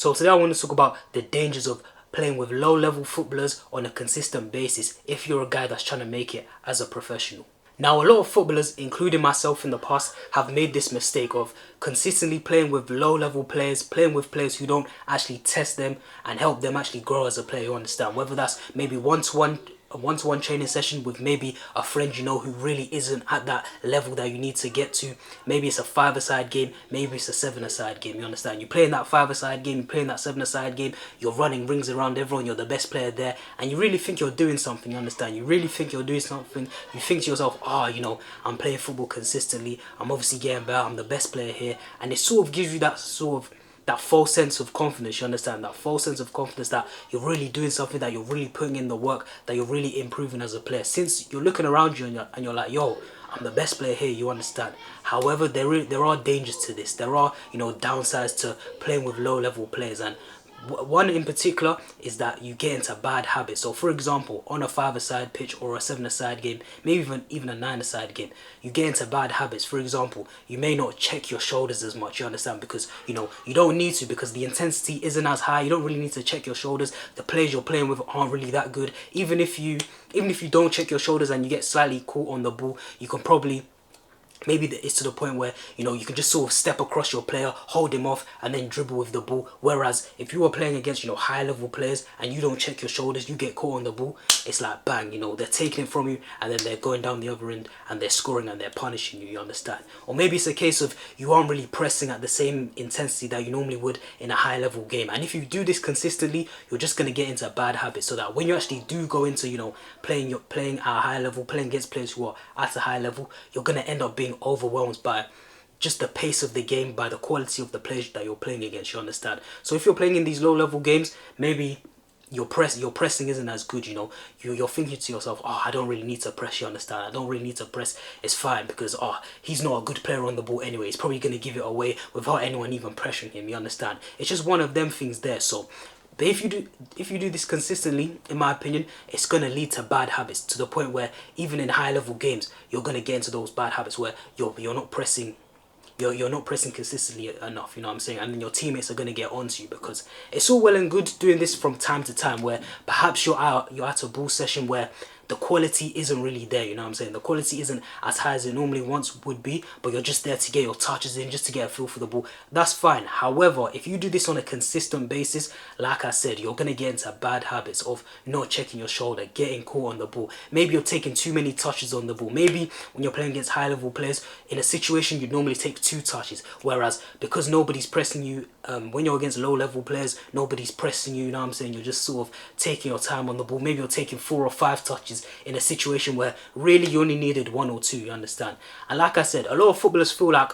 So today I want to talk about the dangers of playing with low-level footballers on a consistent basis if you're a guy that's trying to make it as a professional. Now, a lot of footballers, including myself in the past, have made this mistake of consistently playing with low-level players, playing with players who don't actually test them and help them actually grow as a player, you understand? Whether that's maybe a one-to-one training session with maybe a friend you know who really isn't at that level that you need to get to. Maybe it's a five-a-side game, maybe it's a seven-a-side game, you understand? You're playing that five-a-side game, you're playing that seven-a-side game, you're running rings around everyone, you're the best player there, and you really think you're doing something, you understand? You really think you're doing something, you think to yourself, you know, I'm playing football consistently, I'm obviously getting better, I'm the best player here, and it sort of gives you that false sense of confidence, you understand? That false sense of confidence that you're really doing something, that you're really putting in the work, that you're really improving as a player. Since you're looking around you and you're like, yo, I'm the best player here, you understand? However, there are dangers to this. There are, you know, downsides to playing with low-level players, and one in particular is that you get into bad habits. So for example, on a five-a-side pitch or a seven-a-side game, maybe even a nine-a-side game, you get into bad habits. For example, you may not check your shoulders as much, you understand, because you know you don't need to, because the intensity isn't as high. You don't really need to check your shoulders. The players you're playing with aren't really that good. Even if you don't check your shoulders and you get slightly caught on the ball, you can probably, maybe it's to the point where, you know, you can just sort of step across your player, hold him off, and then dribble with the ball. Whereas if you are playing against, you know, high-level players and you don't check your shoulders, you get caught on the ball, it's like bang, you know, they're taking it from you and then they're going down the other end and they're scoring and they're punishing you, you understand? Or maybe it's a case of you aren't really pressing at the same intensity that you normally would in a high-level game. And if you do this consistently, you're just going to get into a bad habit, so that when you actually do go into, you know, playing at a high level, playing against players who are at a high level, you're going to end up being overwhelmed by just the pace of the game, by the quality of the players that you're playing against, you understand? So if you're playing in these low level games, maybe your pressing isn't as good, you know. You're thinking to yourself, I don't really need to press, you understand? I don't really need to press, it's fine, because he's not a good player on the ball anyway. He's probably going to give it away without anyone even pressuring him, you understand? It's just one of them things there. So but if you do this consistently, in my opinion, it's going to lead to bad habits, to the point where even in high level games, you're going to get into those bad habits where you're not pressing. You're not pressing consistently enough, you know what I'm saying? And then your teammates are going to get onto you, because it's all well and good doing this from time to time, where perhaps you're at a ball session where the quality isn't really there, you know what I'm saying? The quality isn't as high as it normally once would be, but you're just there to get your touches in, just to get a feel for the ball. That's fine. However, if you do this on a consistent basis, like I said, you're going to get into bad habits of not checking your shoulder, getting caught on the ball. Maybe you're taking too many touches on the ball. Maybe when you're playing against high-level players, in a situation you'd normally take 2 touches, whereas because nobody's pressing you, when you're against low-level players, nobody's pressing you, you know what I'm saying? You're just sort of taking your time on the ball. Maybe you're taking 4 or 5 touches in a situation where really you only needed 1 or 2, you understand? And like I said, a lot of footballers feel like,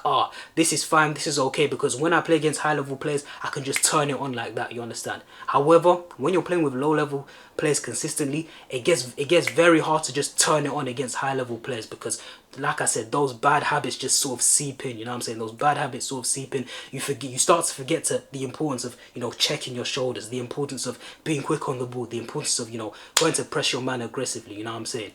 this is fine, this is okay, because when I play against high-level players, I can just turn it on like that, you understand? However, when you're playing with low-level players consistently, it gets very hard to just turn it on against high-level players, because like I said, those bad habits just sort of seep in, you know what I'm saying? Those bad habits sort of seep in. You start to forget the importance of, you know, checking your shoulders, the importance of being quick on the ball, the importance of, you know, going to press your man aggressively, you know what I'm saying?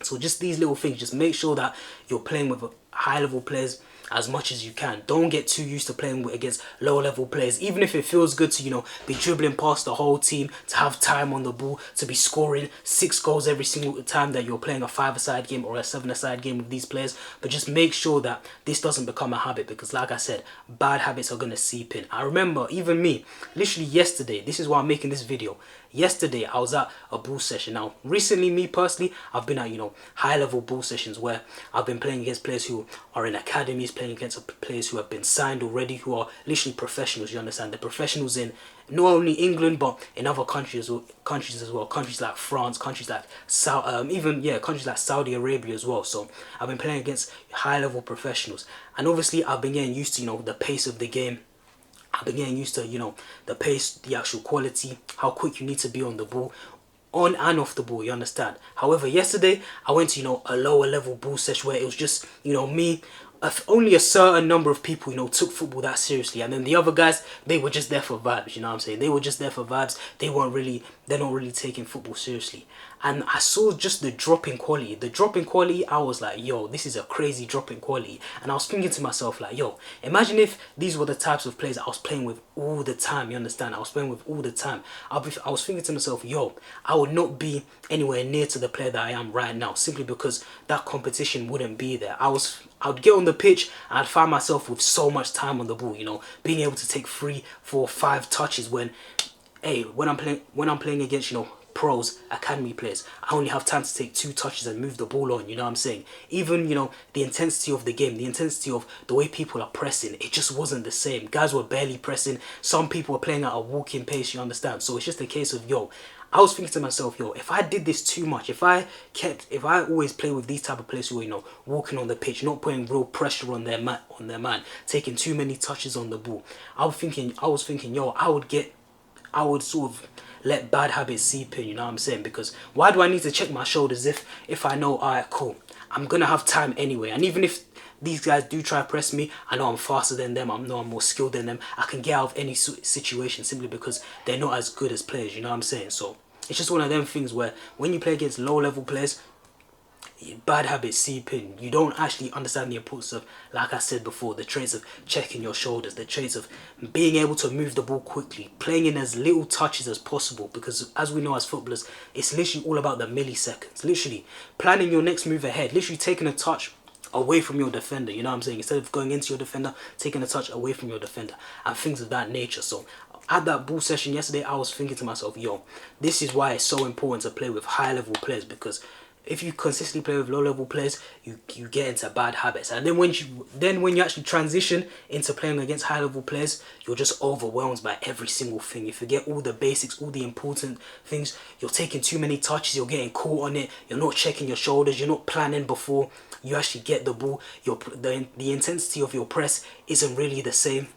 So just these little things, just make sure that you're playing with high level players as much as you can. Don't get too used to playing against low level players, even if it feels good to, you know, be dribbling past the whole team, to have time on the ball, to be scoring 6 goals every single time that you're playing a 5-a-side game or a 7-a-side game with these players. But just make sure that this doesn't become a habit, because like I said, bad habits are going to seep in. I remember even me, literally yesterday, this is why I'm making this video. Yesterday, I was at a ball session. Now, recently, me personally, I've been at, you know, high-level ball sessions where I've been playing against players who are in academies, playing against players who have been signed already, who are literally professionals, you understand? They're professionals in not only England, but in other countries as well. Countries like France, countries like countries like Saudi Arabia as well. So I've been playing against high-level professionals. And obviously, I've been getting used to, you know, the pace of the game. I've been getting used to, you know, the pace, the actual quality, how quick you need to be on the ball, on and off the ball, you understand? However, yesterday, I went to, you know, a lower level ball session where it was just, you know, me, only a certain number of people, you know, took football that seriously, and then the other guys, they were just there for vibes, you know what I'm saying? They were just there for vibes. They're not really taking football seriously. And I saw just the drop in quality. The drop in quality, I was like, yo, this is a crazy drop in quality. And I was thinking to myself, like, yo, imagine if these were the types of players I was playing with all the time, you understand? I was playing with all the time. I was thinking to myself, yo, I would not be anywhere near to the player that I am right now, simply because that competition wouldn't be there. I would get on the pitch and I'd find myself with so much time on the ball, you know, being able to take 3, 4, 5 touches when, hey, when I'm playing against, you know, pros, academy players, I only have time to take 2 touches and move the ball on, you know what I'm saying? Even, you know, the intensity of the game, the intensity of the way people are pressing, it just wasn't the same. Guys were barely pressing. Some people were playing at a walking pace, you understand? So it's just a case of, yo, I was thinking to myself, yo, if I did this too much, if I always play with these type of players who are, you know, walking on the pitch, not putting real pressure on their man, taking too many touches on the ball, I was thinking, yo, I would sort of let bad habits seep in, you know what I'm saying? Because why do I need to check my shoulders if I know, alright, cool, I'm gonna have time anyway? And even if these guys do try to press me, I know I'm faster than them, I know I'm more skilled than them, I can get out of any situation simply because they're not as good as players, you know what I'm saying? So it's just one of them things where when you play against low level players, bad habits seep in. You don't actually understand the importance of, like I said before, the traits of checking your shoulders, the traits of being able to move the ball quickly, playing in as little touches as possible, because as we know as footballers, it's literally all about the milliseconds. Literally planning your next move ahead, literally taking a touch away from your defender, you know what I'm saying? Instead of going into your defender, taking a touch away from your defender and things of that nature. So at that ball session yesterday, I was thinking to myself, yo, this is why it's so important to play with high level players, because if you consistently play with low level players, you get into bad habits. And then when you actually transition into playing against high level players, you're just overwhelmed by every single thing. You forget all the basics, all the important things. You're taking too many touches, you're getting caught on it, you're not checking your shoulders, you're not planning before you actually get the ball. The intensity of your press isn't really the same.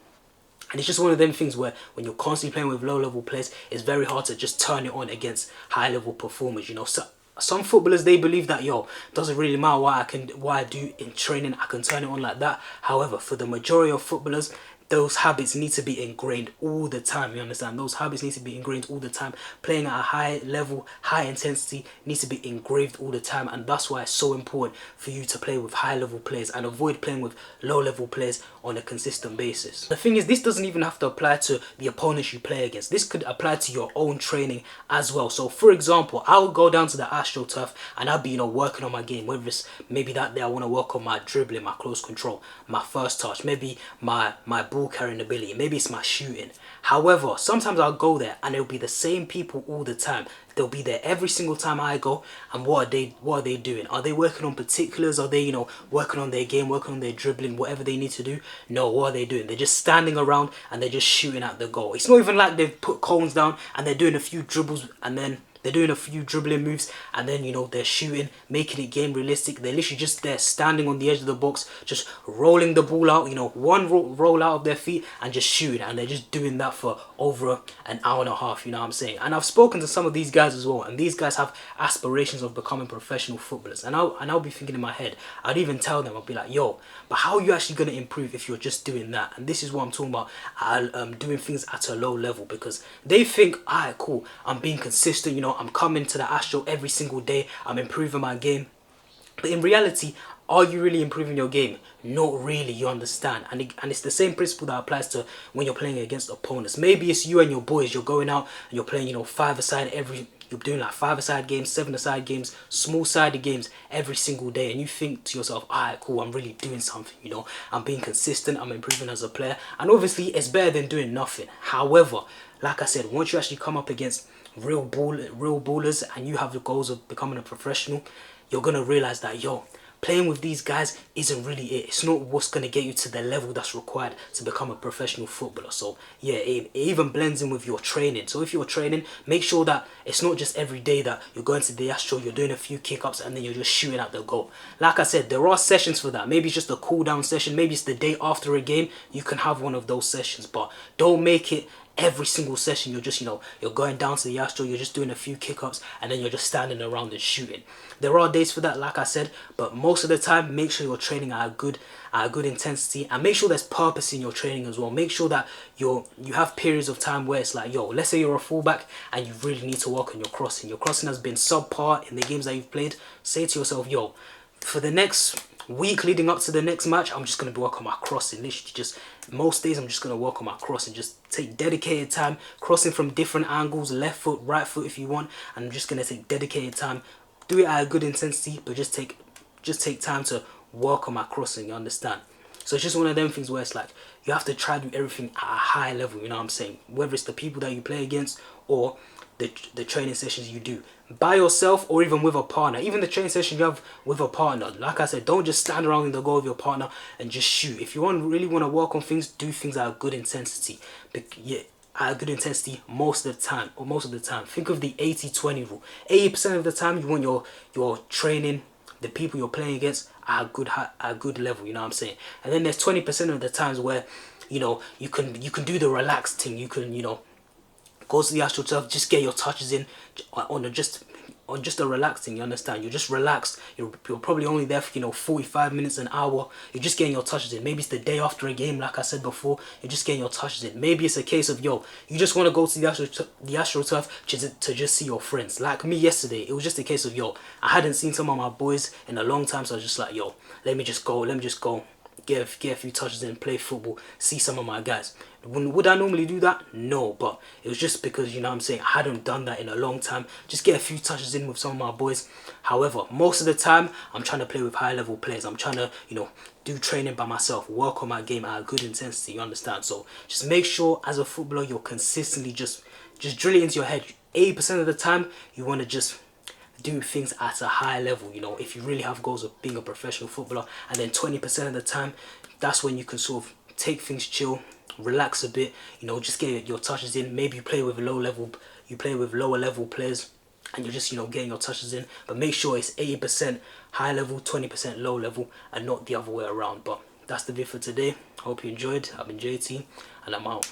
And it's just one of them things where when you're constantly playing with low level players, it's very hard to just turn it on against high level performers, you know. So some footballers, they believe that, yo, doesn't really matter what I do in training, I can turn it on like that. However, for the majority of footballers, those habits need to be ingrained all the time, you understand? Those habits need to be ingrained all the time. Playing at a high level, high intensity needs to be engraved all the time, and that's why it's so important for you to play with high level players and avoid playing with low level players on a consistent basis. The thing is, this doesn't even have to apply to the opponents you play against. This could apply to your own training as well. So for example, I would go down to the AstroTurf and I'd be, you know, working on my game, whether it's maybe that day I want to work on my dribbling, my close control, my first touch, maybe my ball carrying ability, maybe it's my shooting. However, sometimes I'll go there and it'll be the same people all the time. They'll be there every single time I go, and what are they doing? Are they working on particulars? Are they, you know, working on their game, working on their dribbling, whatever they need to do? No, what are they doing? They're just standing around and they're just shooting at the goal. It's not even like they've put cones down and they're doing a few dribbles and then they're doing a few dribbling moves and then, you know, they're shooting, making it game realistic. They're literally just there standing on the edge of the box, just rolling the ball out, you know, one roll out of their feet and just shooting. And they're just doing that for over an hour and a half, you know what I'm saying? And I've spoken to some of these guys as well, and these guys have aspirations of becoming professional footballers. And I'll be thinking in my head, I'd even tell them, I'll be like, yo, but how are you actually going to improve if you're just doing that? And this is what I'm talking about, doing things at a low level, because they think, alright, cool, I'm being consistent, you know, I'm coming to the Astro every single day, I'm improving my game. But in reality, are you really improving your game? Not really, you understand. And it's the same principle that applies to when you're playing against opponents. Maybe it's you and your boys, you're going out and you're playing, you know, 5-a-side you're doing like 5-a-side games, 7-a-side games, small-sided games every single day, and you think to yourself, alright, cool, I'm really doing something, you know, I'm being consistent, I'm improving as a player, and obviously it's better than doing nothing. However, like I said, once you actually come up against real ballers and you have the goals of becoming a professional, you're gonna realize that, yo, playing with these guys isn't really it. It's not what's going to get you to the level that's required to become a professional footballer. So yeah, it even blends in with your training. So if you're training, make sure that it's not just every day that you're going to the Astro, you're doing a few kick-ups and then you're just shooting at the goal. Like I said, there are sessions for that. Maybe it's just a cool down session. Maybe it's the day after a game. You can have one of those sessions, but don't make it every single session. You're just, you know, you're going down to the Astro, you're just doing a few kick-ups and then you're just standing around and shooting. There are days for that, like I said, but most of the time, make sure you're training at a good intensity, and make sure there's purpose in your training as well. Make sure that you have periods of time where it's like, yo, let's say you're a fullback and you really need to work on your crossing. Your crossing has been subpar in the games that you've played. Say to yourself, yo, for the next week leading up to the next match, I'm just going to work on my crossing. Literally just most days I'm just going to work on my crossing. Just take dedicated time crossing from different angles, left foot, right foot if you want. And I'm just going to take dedicated time, do it at a good intensity, but just take time to work on my crossing, you understand? So it's just one of them things where it's like you have to try to do everything at a high level, you know what I'm saying? Whether it's the people that you play against or the training sessions you do by yourself or even with a partner. Even the training session you have with a partner, like I said, don't just stand around in the goal with your partner and just shoot. If you really want to work on things, do things at a good intensity. Yeah, at a good intensity most of the time, or most of the time. Think of the 80-20 rule. 80% of the time you want your training, the people you're playing against, at a good level, you know what I'm saying? And then there's 20% of the times where, you know, you can do the relaxed thing. You can, you know, go to the actual turf, just get your touches in on just a relaxing, you understand? You're just relaxed. You're probably only there for, you know, 45 minutes, an hour. You're just getting your touches in. Maybe it's the day after a game, like I said before. You're just getting your touches in. Maybe it's a case of, yo, you just want to go to the actual turf to just see your friends. Like me yesterday, it was just a case of, yo, I hadn't seen some of my boys in a long time, so I was just like, yo, let me just go, get a few touches in, play football, see some of my guys. Would I normally do that? No, but it was just because, you know what I'm saying, I hadn't done that in a long time. Just get a few touches in with some of my boys. However, most of the time, I'm trying to play with high level players. I'm trying to, you know, do training by myself, work on my game at a good intensity, you understand? So just make sure as a footballer, you're consistently just drill it into your head. 80% of the time, you want to just do things at a high level, you know, if you really have goals of being a professional footballer. And then 20% of the time, that's when you can sort of take things chill, relax a bit, you know, just get your touches in. Maybe you play with lower level players and you're just, you know, getting your touches in, but make sure it's 80% high level, 20% low level, and not the other way around. But that's the vid for today. Hope you enjoyed. I've been JT and I'm out.